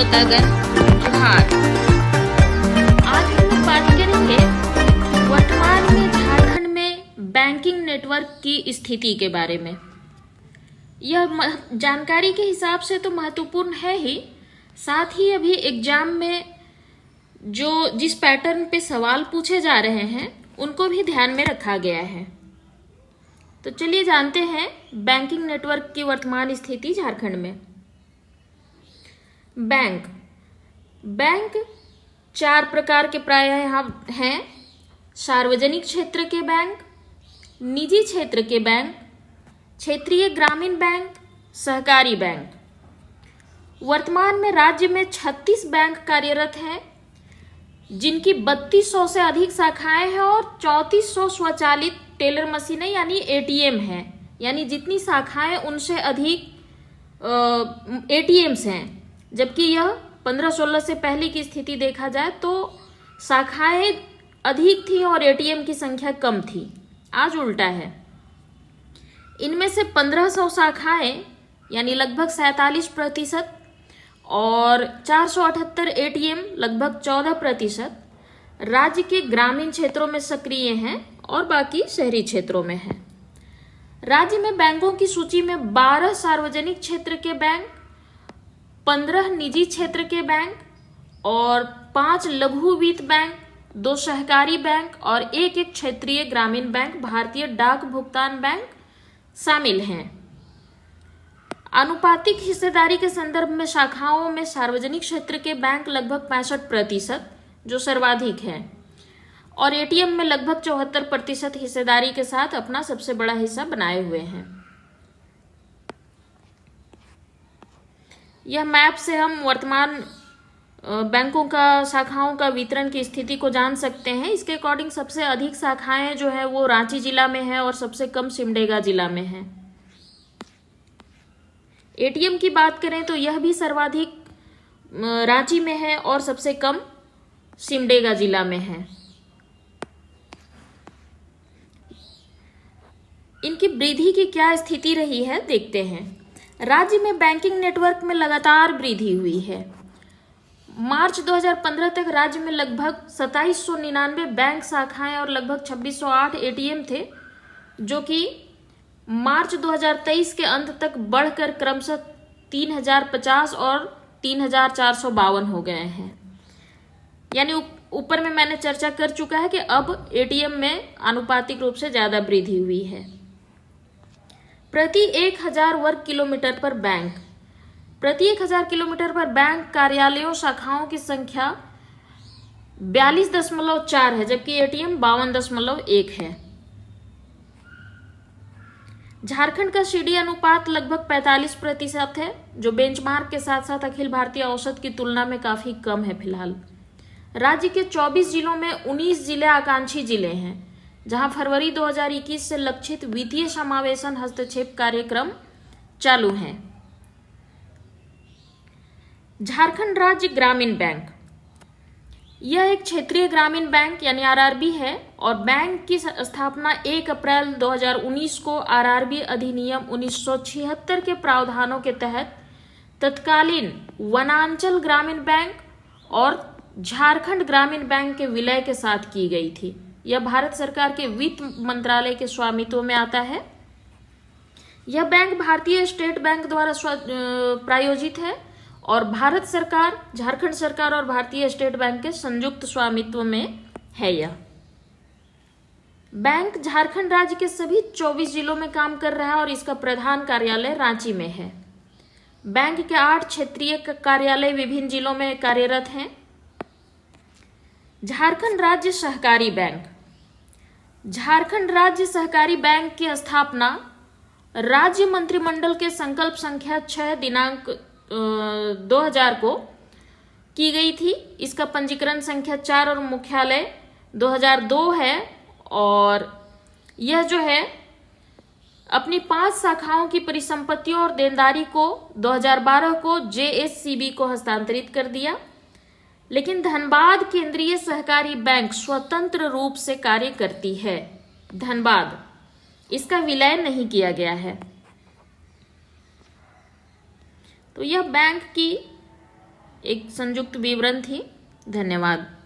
श्रोतागण जोहार। आज हम लोग बात करेंगे वर्तमान में झारखंड में बैंकिंग नेटवर्क की स्थिति के बारे में। यह जानकारी के हिसाब से तो महत्वपूर्ण है ही, साथ ही अभी एग्जाम में जिस पैटर्न पे सवाल पूछे जा रहे हैं उनको भी ध्यान में रखा गया है। तो चलिए जानते हैं बैंकिंग नेटवर्क की वर्तमान स्थिति झारखंड में। बैंक 4 प्रकार के प्रायः यहाँ हैं: सार्वजनिक क्षेत्र के बैंक, निजी क्षेत्र के बैंक, क्षेत्रीय ग्रामीण बैंक, सहकारी बैंक। वर्तमान में राज्य में 36 बैंक कार्यरत हैं, जिनकी 3200 से अधिक शाखाएं हैं और 3400 स्वचालित टेलर मशीनें यानी एटीएम हैं। यानी जितनी शाखाएं उनसे अधिक एटीएम्स हैं, जबकि यह 15-16 से पहले की स्थिति देखा जाए तो शाखाएं अधिक थी और एटीएम की संख्या कम थी। आज उल्टा है। इनमें से 1500 शाखाएं यानी लगभग 47% और 478 एटीएम लगभग 14% राज्य के ग्रामीण क्षेत्रों में सक्रिय हैं और बाकी शहरी क्षेत्रों में हैं। राज्य में बैंकों की सूची में 12 सार्वजनिक क्षेत्र के बैंक, 15 निजी क्षेत्र के बैंक और 5 लघु वित्त बैंक, 2 सहकारी बैंक और एक क्षेत्रीय ग्रामीण बैंक भारतीय डाक भुगतान बैंक शामिल हैं। आनुपातिक हिस्सेदारी के संदर्भ में शाखाओं में सार्वजनिक क्षेत्र के बैंक लगभग 65% जो सर्वाधिक है और एटीएम में लगभग 74% हिस्सेदारी के साथ अपना सबसे बड़ा हिस्सा बनाए हुए हैं। यह मैप से हम वर्तमान बैंकों का शाखाओं का वितरण की स्थिति को जान सकते हैं। इसके अकॉर्डिंग सबसे अधिक शाखाएं जो है वो रांची जिला में है और सबसे कम सिमडेगा जिला में है। एटीएम की बात करें तो यह भी सर्वाधिक रांची में है और सबसे कम सिमडेगा जिला में है। इनकी वृद्धि की क्या स्थिति रही है देखते हैं। राज्य में बैंकिंग नेटवर्क में लगातार वृद्धि हुई है। मार्च 2015 तक राज्य में लगभग 2799 बैंक शाखाएं और लगभग 2608 एटीएम थे, जो कि मार्च 2023 के अंत तक बढ़कर क्रमशः 3050 और 3452 हो गए हैं। यानी ऊपर में मैंने चर्चा कर चुका है कि अब एटीएम में आनुपातिक रूप से ज्यादा वृद्धि हुई है। प्रति 1000 वर्ग किलोमीटर पर बैंक, प्रति 1000 किलोमीटर पर बैंक कार्यालयों शाखाओं की संख्या 42.4 है, जबकि एटीएम 52.1 है। झारखंड का सीडी अनुपात लगभग 45% है, जो बेंचमार्क के साथ साथ अखिल भारतीय औसत की तुलना में काफी कम है। फिलहाल राज्य के 24 जिलों में 19 जिले आकांक्षी जिले हैं, जहां फरवरी 2021 से लक्षित वित्तीय समावेशन हस्तक्षेप कार्यक्रम चालू हैं। झारखंड राज्य ग्रामीण बैंक, यह एक क्षेत्रीय ग्रामीण बैंक यानी आरआरबी है और बैंक की स्थापना 1 अप्रैल 2019 को आरआरबी अधिनियम 1976 के प्रावधानों के तहत तत्कालीन वनांचल ग्रामीण बैंक और झारखंड ग्रामीण बैंक के विलय के साथ की गई थी। यह भारत सरकार के वित्त मंत्रालय के स्वामित्व में आता है। यह बैंक भारतीय स्टेट बैंक द्वारा प्रायोजित है और भारत सरकार, झारखंड सरकार और भारतीय स्टेट बैंक के संयुक्त स्वामित्व में है। यह बैंक झारखंड राज्य के सभी 24 जिलों में काम कर रहा है और इसका प्रधान कार्यालय रांची में है। बैंक के 8 क्षेत्रीय कार्यालय विभिन्न जिलों में कार्यरत हैं। झारखंड राज्य सहकारी बैंक, झारखंड राज्य सहकारी बैंक की स्थापना राज्य मंत्रिमंडल के संकल्प संख्या 6 दिनांक 2000 को की गई थी। इसका पंजीकरण संख्या 4 और मुख्यालय 2002 है और यह जो है अपनी 5 शाखाओं की परिसंपत्तियों और देनदारी को 2012 को जेएससीबी को हस्तांतरित कर दिया। लेकिन धनबाद केंद्रीय सहकारी बैंक स्वतंत्र रूप से कार्य करती है। धनबाद, इसका विलय नहीं किया गया है। तो यह बैंक की एक संयुक्त विवरण थी। धन्यवाद।